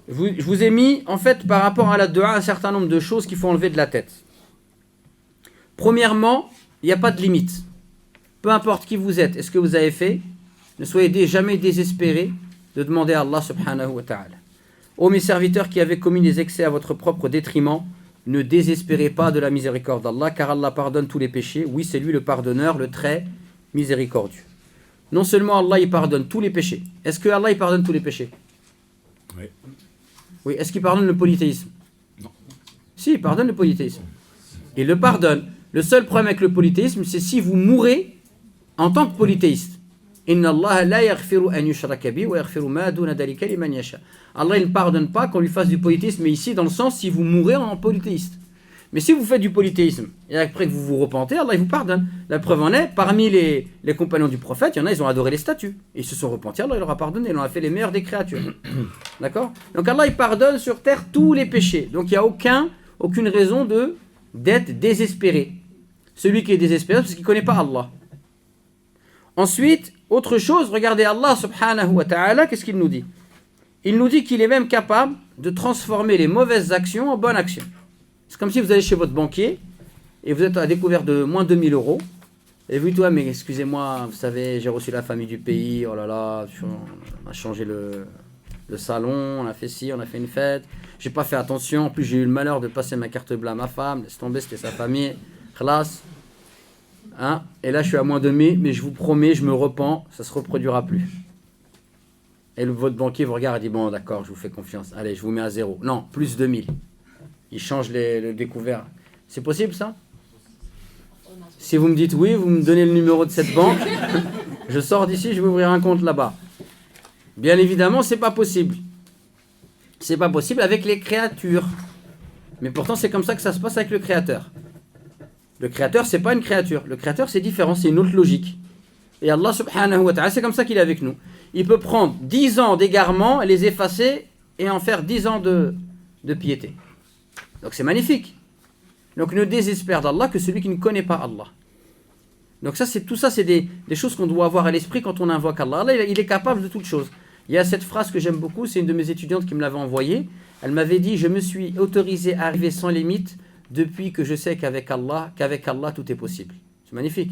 Je vous ai mis, en fait, par rapport à la dua, un certain nombre de choses qu'il faut enlever de la tête. Premièrement, il n'y a pas de limite. Peu importe qui vous êtes et ce que vous avez fait, ne soyez jamais désespérés de demander à Allah subhanahu wa ta'ala. Ô mes serviteurs qui avez commis des excès à votre propre détriment, ne désespérez pas de la miséricorde d'Allah, car Allah pardonne tous les péchés. Oui, c'est lui le pardonneur, le très miséricordieux. Non seulement Allah il pardonne tous les péchés. Est-ce que Allah il pardonne tous les péchés? Oui. Oui. Est-ce qu'il pardonne le polythéisme? Non. Si, il pardonne le polythéisme. Il le pardonne. Le seul problème avec le polythéisme, c'est si vous mourrez en tant que polythéiste. Inna Allah la yaghfiru an yushraka bi wa yaghfiru ma duna dhalika liman yasha. Allah il ne pardonne pas qu'on lui fasse du polythéisme, mais ici dans le sens si vous mourrez en polythéiste. Mais si vous faites du polythéisme et après que vous vous repentez, Allah il vous pardonne. La preuve en est, parmi les compagnons du prophète, il y en a, ils ont adoré les statues. Ils se sont repentis, Allah il leur a pardonné, il en a fait les meilleurs des créatures. D'accord? Donc Allah il pardonne sur terre tous les péchés. Donc il n'y a aucune raison d'être désespéré. Celui qui est désespéré, c'est parce qu'il ne connaît pas Allah. Ensuite, autre chose, regardez Allah subhanahu wa ta'ala, qu'est-ce qu'il nous dit? Il nous dit qu'il est même capable de transformer les mauvaises actions en bonnes actions. C'est comme si vous allez chez votre banquier et vous êtes à découvert de moins 2000 euros. Et vous dites, ouais, mais excusez-moi, vous savez, j'ai reçu la famille du pays, oh là là, on a changé le salon, on a fait ci, on a fait une fête, j'ai pas fait attention, en plus j'ai eu le malheur de passer ma carte bleue à ma femme, laisse tomber, c'était sa famille, classe. Hein? Et là je suis à moins 2000, mais je vous promets, je me repens, ça se reproduira plus. Et votre banquier vous regarde et dit, bon d'accord, je vous fais confiance, allez, je vous mets à 0. Non, plus 2000. Il change le découvert. C'est possible ça? Si vous me dites oui, vous me donnez le numéro de cette banque, je sors d'ici, je vais ouvrir un compte là-bas. Bien évidemment, c'est pas possible. C'est pas possible avec les créatures. Mais pourtant, c'est comme ça que ça se passe avec le Créateur. Le Créateur, c'est pas une créature. Le Créateur, c'est différent, c'est une autre logique. Et Allah subhanahu wa ta'ala, c'est comme ça qu'il est avec nous. Il peut prendre 10 ans d'égarement, les effacer et en faire 10 ans de piété. Donc c'est magnifique. Donc ne désespère d'Allah que celui qui ne connaît pas Allah. Donc tout ça, c'est des choses qu'on doit avoir à l'esprit quand on invoque Allah. Allah, il est capable de toutes choses. Il y a cette phrase que j'aime beaucoup, c'est une de mes étudiantes qui me l'avait envoyée. Elle m'avait dit, je me suis autorisé à arriver sans limite depuis que je sais qu'avec Allah tout est possible. C'est magnifique.